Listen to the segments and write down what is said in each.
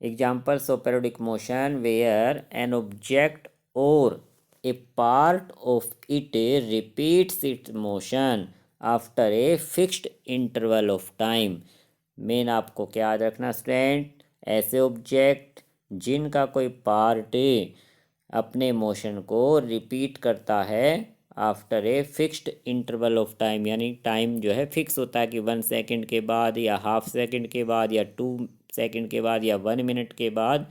Examples of periodic motion where an object or a part of it repeats its motion after a fixed interval of time. Main आपको क्या याद रखना student, ऐसे object जिनका कोई part अपने motion को रिपीट करता है after a fixed interval of time, यानी टाइम जो है फिक्स होता है कि 1 सेकंड के बाद या हाफ सेकंड के बाद या 2 सेकंड के बाद या 1 मिनट के बाद,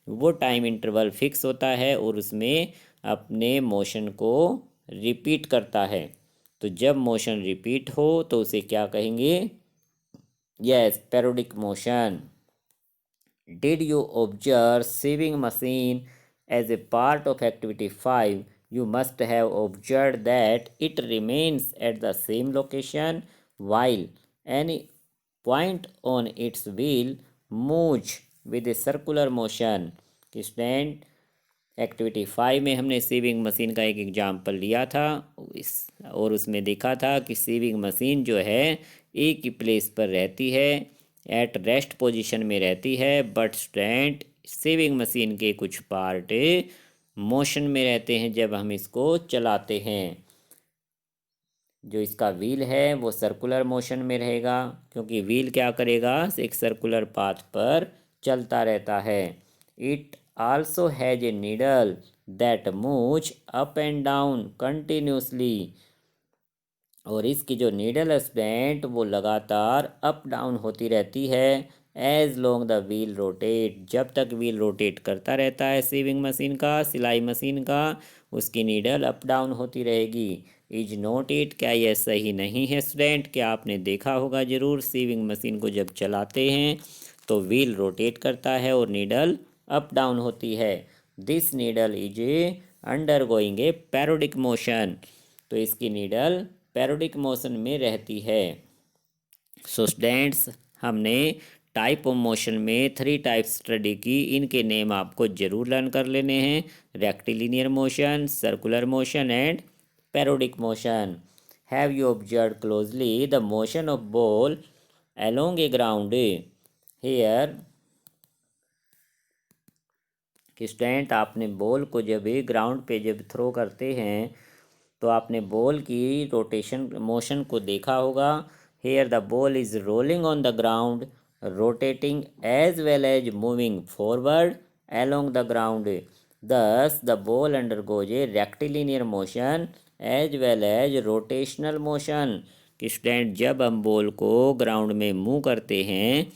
वो टाइम इंटरवल फिक्स होता है और उसमें अपने मोशन को रिपीट करता है। तो जब मोशन रिपीट हो तो उसे क्या कहेंगे? Yes, periodic motion. Did you observe sewing machine as a part of activity 5? You must have observed that it remains at the same location while any point on its wheel moves with a circular motion. Student, activity 5 में हमने sieving machine का एक example लिया था और उसमें देखा था कि सीविंग मशीन जो है एक ही प्लेस पर रहती है, एट रेस्ट पोजीशन में रहती है, बट स्टूडेंट सीविंग मशीन के कुछ पार्ट मोशन में रहते हैं जब हम इसको चलाते हैं। जो इसका व्हील है वो सर्कुलर मोशन में रहेगा, क्योंकि व्हील क्या करेगा, एक सर्कुलर पाथ पर चलता रहता है। It also has a needle that moves up and down continuously, और इसकी जो नीडल स्टूडेंट वो लगातार अप डाउन होती रहती है as long the wheel rotate, जब तक व्हील रोटेट करता रहता है सीविंग मशीन का, सिलाई मशीन का, उसकी नीडल अप डाउन होती रहेगी। इज नॉट इट, क्या यह सही नहीं है स्टूडेंट? क्या आपने देखा होगा ज़रूर, सीविंग मशीन को जब चलाते हैं तो व्हील रोटेट करता है और नीडल अप डाउन होती है। This needle is undergoing a periodic motion, तो इसकी नीडल पैरोडिक मोशन में रहती है। सो स्टूडेंट्स, हमने टाइप ऑफ मोशन में 3 टाइप्स स्टडी की, इनके नेम आपको जरूर लर्न कर लेने हैं, rectilinear motion, circular motion and periodic motion. Have you observe closely the motion of ball along a ground here? कि स्टूडेंट, आपने बॉल को जब ग्राउंड पे जब थ्रो करते हैं तो आपने बॉल की रोटेशन मोशन को देखा होगा। Here the ball is rolling on the ground, rotating as well as moving forward along the ground. Thus the ball undergoes a rectilinear motion as well as rotational motion. कि student, जब हम ball को ground में move करते हैं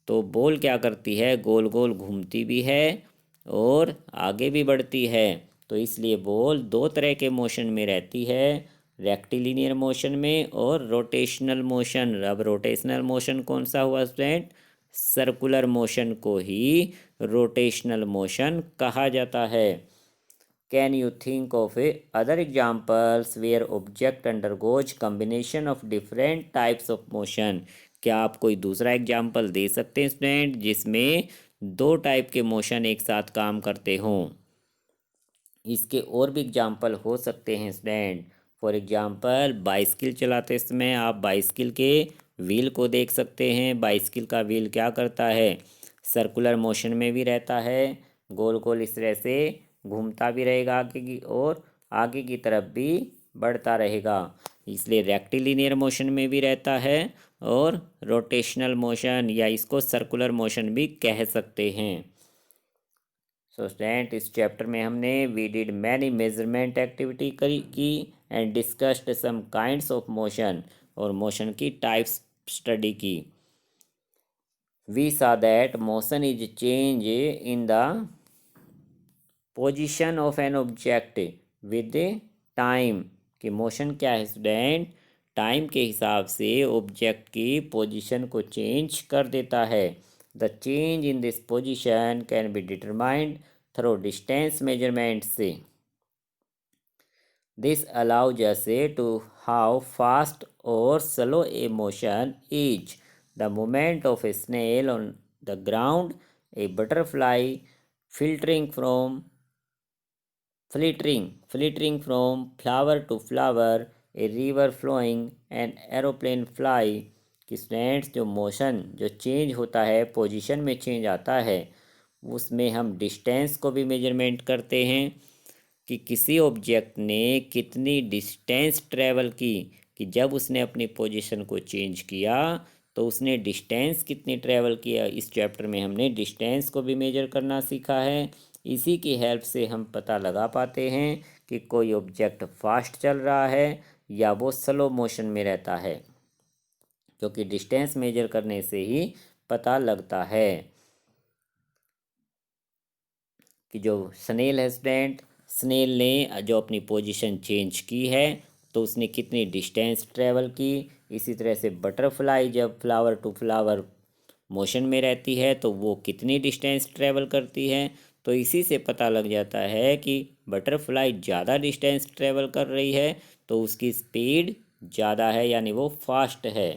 तो ball क्या करती है, गोल गोल घूमती भी है और आगे भी बढ़ती है। तो इसलिए बॉल 2 तरह के मोशन में रहती है, रेक्टिलिनियर मोशन में और रोटेशनल मोशन। अब रोटेशनल मोशन कौन सा हुआ स्टूडेंट? सर्कुलर मोशन को ही रोटेशनल मोशन कहा जाता है। Can you think of other examples where object undergoes combination of different types of motion? क्या आप कोई दूसरा एग्जाम्पल दे सकते हैं स्टूडेंट जिसमें 2 टाइप के मोशन एक साथ काम करते हों? इसके और भी एग्जाम्पल हो सकते हैं स्टूडेंट। फॉर एग्जाम्पल, बाइसिकल चलाते समय आप बाइसिकल के व्हील को देख सकते हैं। बाइसिकल का व्हील क्या करता है, सर्कुलर मोशन में भी रहता है, गोल गोल इस तरह से घूमता भी रहेगा आगे की और आगे की तरफ भी बढ़ता रहेगा, इसलिए रेक्टिलिनियर मोशन में भी रहता है और रोटेशनल मोशन या इसको सर्कुलर मोशन भी कह सकते हैं। सो स्टूडेंट, इस चैप्टर में हमने we did many measurement activity की and discussed some kinds of motion, और मोशन की टाइप्स स्टडी की। We saw that motion is change in the position of an object with time। कि motion क्या है स्टूडेंट, टाइम के हिसाब से ऑब्जेक्ट की पोजीशन को चेंज कर देता है। The change in this position can be determined through distance measurements. This allows us to how fast or slow a motion is। The movement of a snail on the ground, a butterfly filtering from flittering from flower to flower, a river flowing, an aeroplane fly। कि students जो motion जो change होता है, position में change आता है, उसमें हम डिस्टेंस को भी मेजरमेंट करते हैं कि किसी ऑब्जेक्ट ने कितनी डिस्टेंस ट्रेवल की, कि जब उसने अपनी पोजीशन को चेंज किया तो उसने डिस्टेंस कितनी ट्रेवल किया। इस चैप्टर में हमने डिस्टेंस को भी मेजर करना सीखा है। इसी की हेल्प से हम पता लगा पाते हैं कि कोई ऑब्जेक्ट फास्ट चल रहा है या वो स्लो मोशन में रहता है, क्योंकि डिस्टेंस मेजर करने से ही पता लगता है। कि जो स्नेल है स्टूडेंट, स्नेल ने जो अपनी पोजीशन चेंज की है तो उसने कितनी डिस्टेंस ट्रेवल की। इसी तरह से बटरफ्लाई जब फ्लावर टू फ्लावर मोशन में रहती है तो वो कितनी डिस्टेंस ट्रेवल करती है। तो इसी से पता लग जाता है कि बटरफ्लाई ज़्यादा डिस्टेंस ट्रेवल कर रही है तो उसकी स्पीड ज़्यादा है, यानी वो फास्ट है।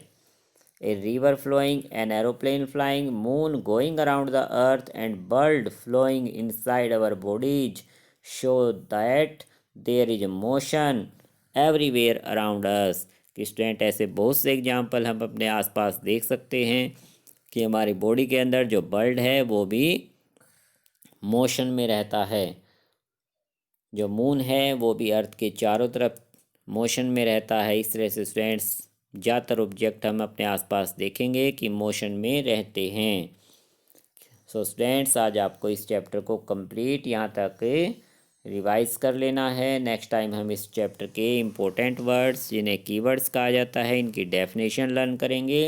A river flowing, an aeroplane flying, moon going around the earth, and bird flowing inside our bodies show that there is motion everywhere around us। कि स्टूडेंट ऐसे बहुत से एग्जाम्पल हम अपने आसपास देख सकते हैं कि हमारी बॉडी के अंदर जो बर्ड है वो भी मोशन में रहता है। जो मून है वो भी अर्थ के चारों तरफ मोशन में रहता है। इस तरह से स्टूडेंट्स ज़्यादातर ऑब्जेक्ट हम अपने आसपास देखेंगे कि मोशन में रहते हैं। सो स्टूडेंट्स आज आपको इस चैप्टर को कंप्लीट यहाँ तक रिवाइज कर लेना है। नेक्स्ट टाइम हम इस चैप्टर के इम्पोर्टेंट वर्ड्स जिन्हें कीवर्ड्स कहा जाता है इनकी डेफिनेशन लर्न करेंगे।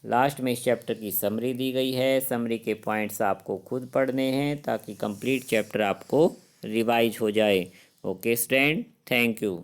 लास्ट में इस चैप्टर की समरी दी गई है। समरी के पॉइंट्स आपको खुद पढ़ने हैं ताकि कंप्लीट चैप्टर आपको रिवाइज हो जाए। Okay student, thank you.